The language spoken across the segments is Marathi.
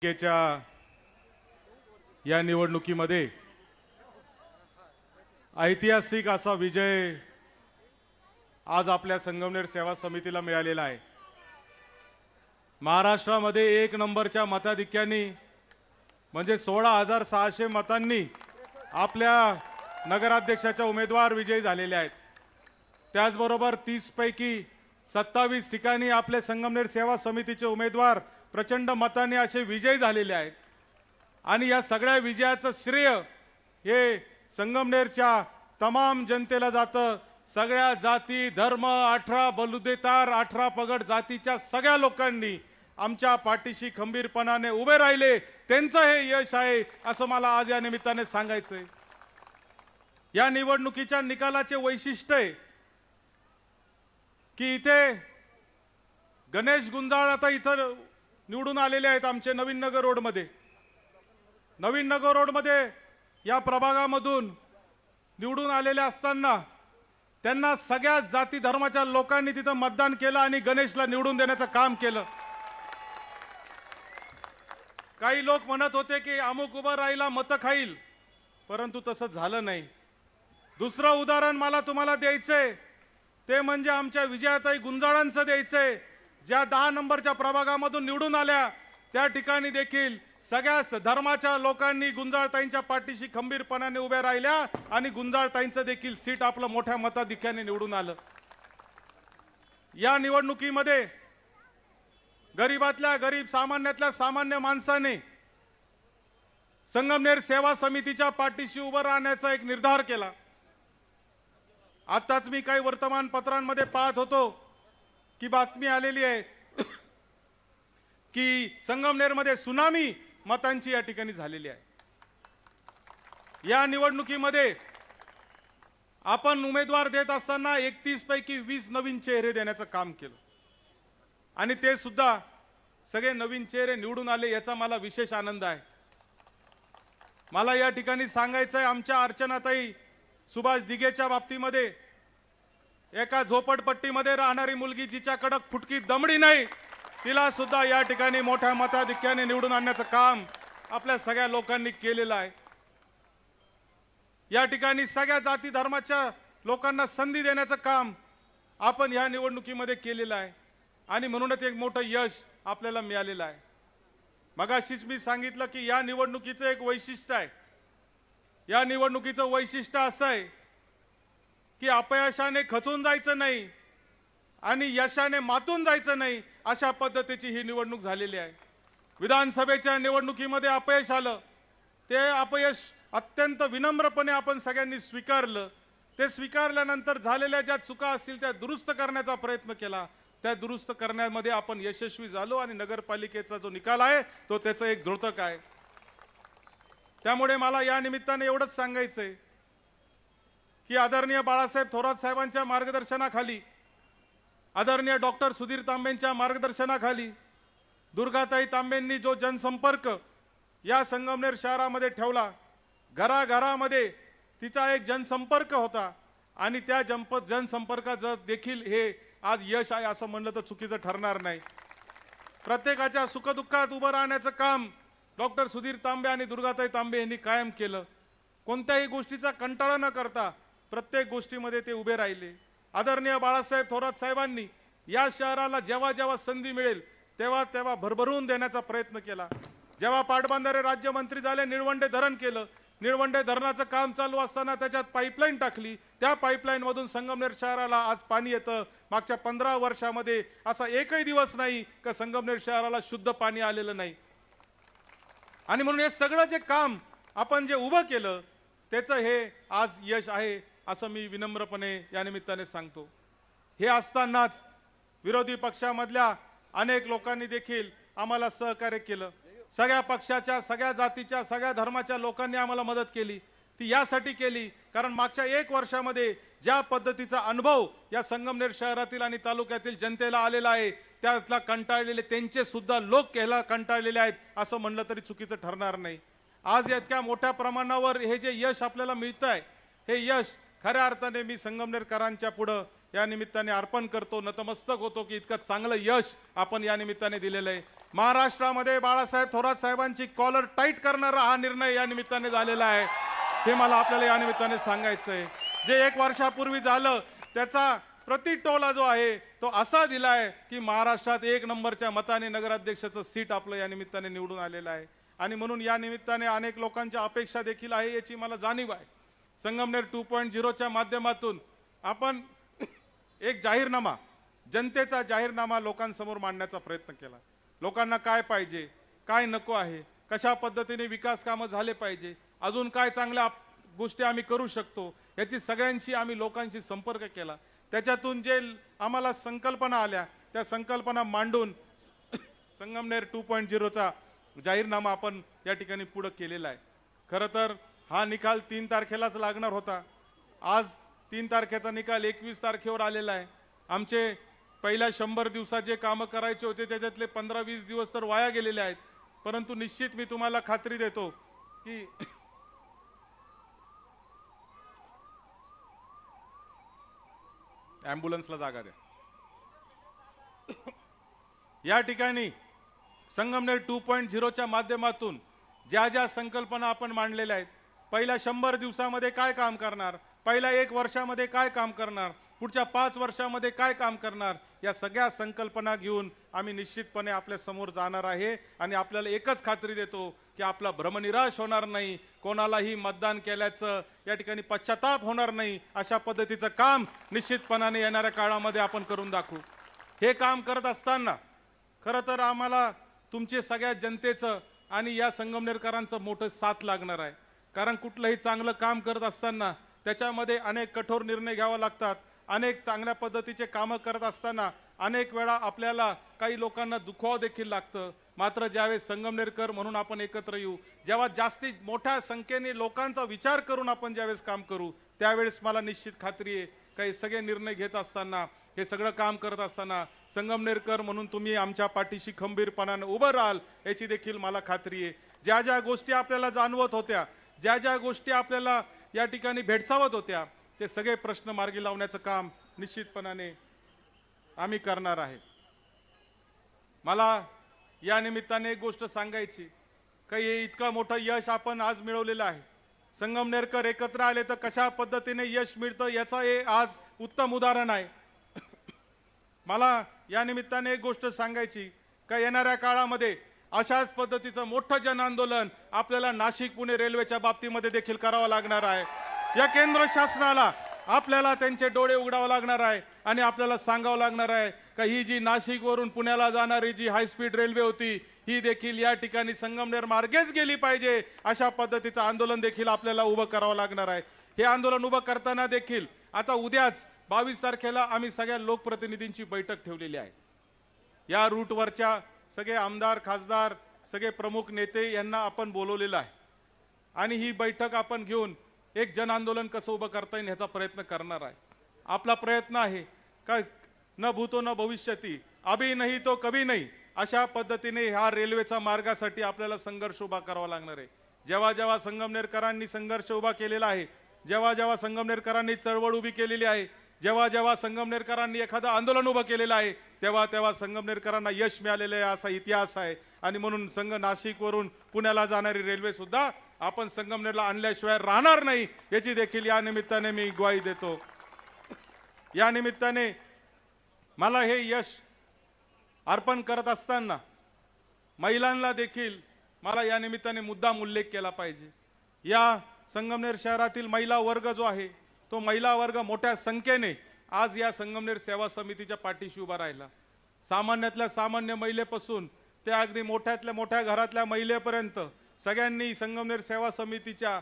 च्या या निवडणुकीमध्ये ऐतिहासिक असा विजय आज आपल्या संगमनेर सेवा समितीला मिळालेला आहे। महाराष्ट्रामध्ये एक नंबरच्या मताधिक्याने म्हणजे 16,600 मतांनी आपल्या नगराध्यक्षाच्या उमेदवार विजयी झालेले आहेत। त्याचबरोबर 30 पैकी 27 ठिकाणी आपले संगमनेर सेवा समितीचे उमेदवार प्रचंड मताने असे विजयी झालेले आहेत। आणि या सगळ्या विजयाचं श्रेय हे संगमनेरच्या तमाम जनतेला जातं। सगळ्या जाती धर्म 18 बलुतेदार 18 पगड जातीच्या सगळ्या लोकांनी आमच्या पाठीशी खंबीरपणाने उभे राहिले, त्यांचं हे यश आहे असं मला आज या निमित्ताने सांगायचंय। या निवडणुकीच्या निकालाचे वैशिष्ट्य आहे की इथे गणेश गुंजाळ आता इथं निवडून आलेले आहेत आमचे नवीन नगर रोडमध्ये। नवीन नगर रोडमध्ये या प्रभागामधून निवडून आलेले असताना त्यांना सगळ्या जाती धर्माच्या लोकांनी तिथं मतदान केलं आणि गणेशला निवडून देण्याचं काम केलं। काही लोक म्हणत होते की अमुक उभं राहिला मतं खाईल, परंतु तसं झालं नाही। दुसरं उदाहरण मला तुम्हाला द्यायचंय ते म्हणजे आमच्या विजयाताई गुंजाळांचं द्यायचंय। ज्या 10 नंबरच्या प्रभागामधून निवडून आल्या त्या ठिकाणी देखील सगळ्या धर्माच्या लोकांनी गुंजाळताईंच्या पाठीशी खंबीरपणाने उभ्या राहिल्या आणि गुंजाळताईंचं देखील सीट आपलं मोठ्या मताधिक्याने निवडून आलं। या निवडणुकीमध्ये गरीबातल्या गरीब सामान्यातल्या सामान्य माणसाने संगमनेर सेवा समितीच्या पाठीशी उभं राहण्याचा एक निर्धार केला। आताच मी काही वर्तमानपत्रांमध्ये पाहत होतो की बातमी आलेली आहे की संगमनेरमध्ये सुनामी मतांची या ठिकाणी झालेली आहे। या निवडणुकीमध्ये आपण उमेदवार देत असताना 31 पैकी 20 नवीन चेहरे देण्याचं काम केलं आणि ते सुद्धा सगळे नवीन चेहरे निवडून आले, याचा मला विशेष आनंद आहे। मला या ठिकाणी सांगायचं आहे, आमच्या अर्चनाताई सुभाष दिघेच्या बाबतीमध्ये एका झोपडपट्टीमध्ये राहणारी मुलगी जिच्याकडे फुटकी दमडी नाही, तिला सुद्धा या ठिकाणी मोठ्या मताधिक्याने निवडून आणण्याचं काम आपल्या सगळ्या लोकांनी केलेलं आहे। या ठिकाणी सगळ्या जाती धर्माच्या लोकांना संधी देण्याचं काम आपण या निवडणुकीमध्ये केलेलं आहे आणि म्हणूनच एक मोठं यश आपल्याला मिळालेलं आहे। मगाशीच मी सांगितलं की या निवडणुकीचं एक वैशिष्ट्य आहे। या निवडणुकीचं वैशिष्ट्य असं आहे की अपयशाने खचून जायचं नाही आणि यशाने मातून जायचं नाही, अशा पद्धतीची ही निवडणूक झालेली आहे। विधानसभेच्या निवडणुकीमध्ये अपयश आलं, ते अपयश अत्यंत विनम्रपणे आपण सगळ्यांनी स्वीकारलं। ते स्वीकारल्यानंतर झालेल्या ज्या चुका असतील त्या दुरुस्त करण्याचा प्रयत्न केला, त्या दुरुस्त करण्यामध्ये आपण यशस्वी झालो आणि नगरपालिकेचा जो निकाल आहे तो त्याचं एक द्योतक आहे। त्यामुळे मला या निमित्ताने एवढंच सांगायचंय की आदरणीय बाळासाहेब थोरात साहेबांच्या मार्गदर्शनाखाली, आदरणीय डॉक्टर सुधीर तांबेंच्या मार्गदर्शनाखाली दुर्गाताई तांबेंनी जो जनसंपर्क या संगमनेर शहरामध्ये ठेवला, घराघरामध्ये तिचा एक जनसंपर्क होता आणि त्या जनसंपर्काचं देखील हे आज यश आहे असं म्हणलं तर चुकीचं ठरणार नाही। प्रत्येकाच्या सुखदुःखात उभं राहण्याचं काम डॉक्टर सुधीर तांबे आणि दुर्गाताई तांबे यांनी कायम केलं। कोणत्याही गोष्टीचा कंटाळा न करता प्रत्येक गोष्टीमध्ये ते उभे राहिले। आदरणीय बाळासाहेब थोरात साहेबांनी या शहराला जेव्हा जेव्हा संधी मिळेल तेव्हा तेव्हा भरभरून देण्याचा प्रयत्न केला। जेव्हा पाटबंधारे राज्यमंत्री झाले, निळवंडे धरण केलं, निळवंडे धरणाचं काम चालू असताना त्याच्यात पाईपलाईन टाकली, त्या पाईपलाईन मधून संगमनेर शहराला आज पाणी येतं। मागच्या 15 वर्षामध्ये असा एकही दिवस नाही का संगमनेर शहराला शुद्ध पाणी आलेलं नाही। आणि म्हणून हे सगळं जे काम आपण जे उभं केलं त्याचं हे आज यश आहे असं मी विनम्रपणे या निमित्ताने सांगतो। हे असतानाच विरोधी पक्षामधल्या अनेक लोकांनी देखील आम्हाला सहकार्य केलं। सगळ्या पक्षाच्या, सगळ्या जातीच्या, सगळ्या धर्माच्या लोकांनी आम्हाला मदत केली। ती यासाठी केली कारण मागच्या 1 वर्षामध्ये ज्या पद्धतीचा अनुभव या संगमनेर शहरातील आणि तालुक्यातील जनतेला आलेला आहे त्यातला कंटाळलेले त्यांचे सुद्धा लोक याला कंटाळलेले आहेत असं म्हणलं तरी चुकीचं ठरणार नाही। आज इतक्या मोठ्या प्रमाणावर हे जे यश आपल्याला मिळतंय, हे यश खऱ्या अर्थाने मी संगमनेरकरांच्या पुढे या निमित्ताने अर्पण करतो, नतमस्तक होतो की इतकं चांगलं यश आपण या निमित्ताने दिलेलं आहे। महाराष्ट्रामध्ये बाळासाहेब थोरात साहेबांची कॉलर टाईट करणारा हा निर्णय या निमित्ताने झालेला आहे, हे मला आपल्याला या निमित्ताने सांगायचं आहे. जे 1 वर्षापूर्वी झालं त्याचा प्रतिटोला जो आहे तो असा दिलाय की महाराष्ट्रात 1 नंबरच्या मताने नगराध्यक्षाचं सीट आपलं या निमित्ताने निवडून आलेलं आहे. आणि म्हणून या निमित्ताने अनेक लोकांच्या अपेक्षा देखील आहे याची मला जाणीव आहे. संगमनेर 2.0च्या माध्यमातून आपण एक जाहीरनामा, जनतेचा जाहीरनामा लोकांसमोर मांडण्याचा प्रयत्न केला. लोकांना काय पाहिजे, काय नको आहे, कशा पद्धतीने विकास कामं झाले पाहिजे, अजून काय चांगल्या गोष्टी आम्ही करू शकतो, याची सगळ्यांशी आम्ही लोकांशी संपर्क केला. त्याच्यातून जे आम्हाला संकल्पना आल्या त्या संकल्पना मांडून संगमनेर 2.0चा जाहीरनामा आपण या ठिकाणी पुढे केलेला आहे. खरं तर हा निकाल 3 तारखेलाच लागणार होता. आज 3 तारखेचा निकाल 21 तारखेवर आलेला आहे. आमचे पहिल्या 100 दिवसात जे कामं करायचे होते त्याच्यातले 15-20 दिवस तर वाया गेलेले आहेत. परंतु निश्चित मी तुम्हाला खात्री देतो की ॲम्ब्युलन्सला जागा द्या. या ठिकाणी संगमनेर 2.0च्या माध्यमातून ज्या ज्या संकल्पना आपण मांडलेल्या आहेत, पहिल्या 100 दिवसामध्ये काय काम करणार, पहिल्या 1 वर्षामध्ये काय काम करणार, पुढच्या 5 वर्षामध्ये काय काम करणार, या सगळ्या संकल्पना घेऊन आम्ही निश्चितपणे आपल्या समोर जाणार आहे. आणि आपल्याला एकच खात्री देतो की आपला भ्रमनिराश होणार नाही, कोणालाही मतदान केल्याचं या ठिकाणी पश्चाताप होणार नाही, अशा पद्धतीचं काम निश्चितपणाने येणाऱ्या काळामध्ये आपण करून दाखवू. हे काम करत असताना खरं तर आम्हाला तुमचे सगळ्या जनतेचं आणि या संगमनेरकरांचं मोठं साथ लागणार आहे. कारण कुठलंही चांगलं काम करत असताना त्याच्यामध्ये अनेक कठोर निर्णय घ्यावे लागतात. अनेक चांगल्या पद्धतीचे कामं करत असताना अनेक वेळा आपल्याला काही लोकांना दुखवावं देखील लागतं. मात्र ज्यावेळेस संगमनेरकर म्हणून आपण एकत्र येऊ, जेव्हा जास्तीत मोठ्या संख्येने लोकांचा विचार करून आपण ज्यावेळेस काम करू, त्यावेळेस मला निश्चित खात्री आहे काही सगळे निर्णय घेत असताना, हे सगळं काम करत असताना संगमनेरकर म्हणून तुम्ही आमच्या पाठीशी खंबीरपणाने उभं राहाल याची देखील मला खात्री आहे. ज्या ज्या गोष्टी आपल्याला जाणवत होत्या, ज्या ज्या गोष्टी आपल्याला या ठिकाणी भेडसावत होत्या, ते सगळे प्रश्न मार्गी लावण्याचं काम निश्चितपणाने आम्ही करणार आहे. मला या निमित्ताने एक गोष्ट सांगायची, काही इतकं मोठं यश आपण आज मिळवलेलं आहे. संगमनेरकर एकत्र आले तर कशा पद्धतीने यश मिळतं याचा हे आज उत्तम उदाहरण आहे. मला या निमित्ताने एक गोष्ट सांगायची का येणाऱ्या काळामध्ये अशाच पद्धतीचं मोठं जन आंदोलन आपल्याला नाशिक पुणे रेल्वेच्या बाबतीमध्ये देखील करावं लागणार आहे. या केंद्र शासनाला आपल्याला त्यांचे डोळे उघडावं लागणार आहे आणि आपल्याला सांगावं लागणार आहे का ही जी नाशिकवरून पुण्याला जाणारी जी हायस्पीड रेल्वे होती ही देखील या ठिकाणी संगमनेर मार्गेच गेली पाहिजे, अशा पद्धतीचं आंदोलन देखील आपल्याला उभं करावं लागणार आहे. हे आंदोलन उभं करताना देखील आता उद्याच 22 तारखेला आम्ही सगळ्या लोकप्रतिनिधींची बैठक ठेवलेली आहे. या रूटवरच्या सगळे आमदार, खासदार, सगळे प्रमुख नेते यांना आपण बोलवलेलं आहे आणि ही बैठक आपण घेऊन एक जन आंदोलन कसं उभं करता येईल ह्याचा प्रयत्न करणार आहे. आपला प्रयत्न आहे का न भूतो न भविष्यती, अभी नाही तो कभी नाही, अशा पद्धतीने ह्या रेल्वेचा मार्गासाठी आपल्याला संघर्ष उभा करावा लागणार आहे. जेव्हा जेव्हा संगमनेरकरांनी संघर्ष उभा केलेला आहे, जेव्हा जेव्हा संगमनेरकरांनी चळवळ उभी केलेली आहे, जेव्हा जेव्हा संगमनेरकरांनी एखादं आंदोलन उभं केलेलं आहे, तेव्हा तेव्हा संगमनेरकरांना यश मिळालेलं आहे असा इतिहास आहे. आणि म्हणून नाशिकवरून पुण्याला जाणारी रेल्वे सुद्धा आपण संगमनेरला आणल्याशिवाय राहणार नाही याची देखील या निमित्ताने मी ग्वाही देतो. या निमित्ताने मला हे यश अर्पण करत असताना महिलांना देखील मला या निमित्ताने मुद्दाम उल्लेख केला पाहिजे. या संगमनेर शहरातील महिला वर्ग जो आहे तो महिला वर्ग मोठ्या संख्येने आज या संगमनेर सेवा समितीच्या पाठीशी उभा राहिला. सामान्यातल्या सामान्य महिलेपासून ते अगदी मोठ्यातल्या मोठ्या घरातल्या महिलेपर्यंत सगळ्यांनी संगमनेर सेवा समितीच्या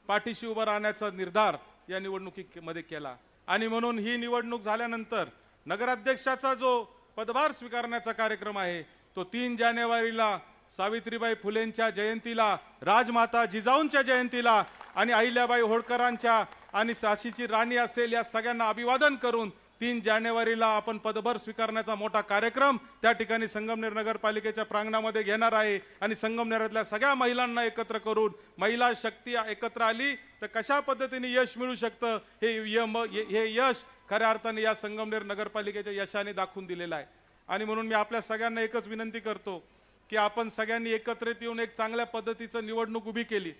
पाठीशी उभं राहण्याचा निर्धार या निवडणुकीमध्ये केला. आणि म्हणून ही निवडणूक झाल्यानंतर नगराध्यक्षाचा जो पदभार स्वीकारण्याचा कार्यक्रम आहे तो 3 जानेवारीला सावित्रीबाई फुलेंच्या जयंतीला, राजमाता जिजाऊंच्या जयंतीला आणि अहिल्याबाई होळकरांच्या आणि झाशीची राणी असेल या सगळ्यांना अभिवादन करून 3 जानेवारीला आपण पदभार स्वीकारण्याचा मोठा कार्यक्रम त्या ठिकाणी संगमनेर नगरपालिकेच्या प्रांगणामध्ये घेणार आहे. आणि संगमनेरातल्या सगळ्या महिलांना एकत्र करून महिला शक्ती एकत्र आली तर कशा पद्धतीने यश मिळू शकतं हे यश खऱ्या अर्थाने या संगमनेर नगरपालिकेच्या यशाने दाखवून दिलेलं आहे. आणि म्हणून मी आपल्या सगळ्यांना एकच विनंती करतो की आपण सगळ्यांनी एकत्रित येऊन एक चांगल्या पद्धतीचं निवडणूक उभी केली,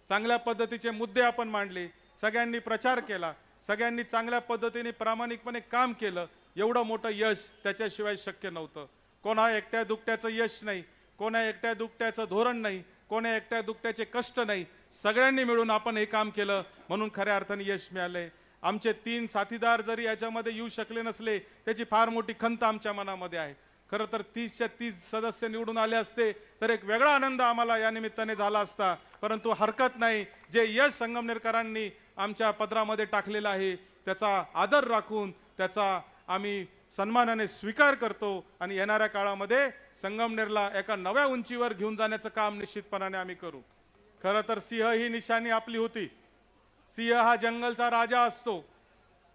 चांगल्या पद्धतीचे मुद्दे आपण मांडले, सगळ्यांनी प्रचार केला, सगळ्यांनी चांगल्या पद्धतीने प्रामाणिकपणे काम केलं. एवढं मोठं यश त्याच्याशिवाय शक्य नव्हतं. कोणा एकट्या दुकट्याचं यश नाही, कोणा एकट्या दुकट्याचं धोरण नाही, कोणा एकट्या दुकट्याचे कष्ट नाही, सगळ्यांनी मिळून आपण हे काम केलं म्हणून खऱ्या अर्थाने यश मिळालंय. आमचे 3 साथीदार जरी याच्यामध्ये येऊ शकले नसले त्याची फार मोठी खंत आमच्या मनामध्ये आहे. खरं तर 30च्या 30 सदस्य निवडून आले असते तर एक वेगळा आनंद आम्हाला या निमित्ताने झाला असता, परंतु हरकत नाही. जे यश संगमनेरकरांनी आमच्या पदरामध्ये टाकलेला आहे त्याचा आदर राखून त्याचा आम्ही सन्मानाने स्वीकार करतो आणि येणाऱ्या काळामध्ये संगमनेरला एका नव्या उंचीवर घेऊन जाण्याचं काम निश्चितपणाने आम्ही करू. खरं तर सिंह ही निशाणी आपली होती. सिंह हा जंगलचा राजा असतो.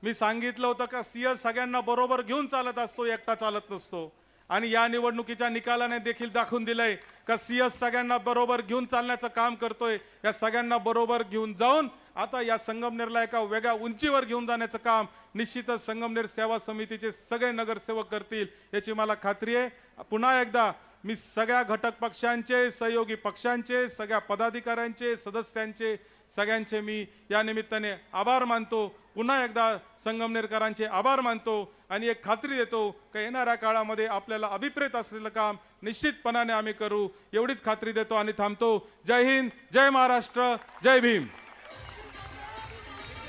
मी सांगितलं होतं का सिंह सगळ्यांना बरोबर घेऊन चालत असतो, एकटा चालत नसतो. आणि या निवडणुकीच्या निकालाने देखील दाखवून दिलंय का सिंह सगळ्यांना बरोबर घेऊन चालण्याचं काम करतोय. या सगळ्यांना बरोबर घेऊन जाऊन आता या संगमनेरला एका वेगळ्या उंचीवर घेऊन जाण्याचं काम निश्चितच संगमनेर सेवा समितीचे सगळे नगरसेवक करतील याची मला खात्री आहे. पुन्हा एकदा मी सगळ्या घटक पक्षांचे, सहयोगी पक्षांचे, सगळ्या पदाधिकाऱ्यांचे, सदस्यांचे सगळ्यांचे मी या निमित्ताने आभार मानतो. पुन्हा एकदा संगमनेरकरांचे आभार मानतो आणि एक खात्री देतो की येणाऱ्या काळामध्ये आपल्याला अभिप्रेत असलेलं काम निश्चितपणाने आम्ही करू एवढीच खात्री देतो आणि थांबतो. जय हिंद, जय महाराष्ट्र, जय भीम.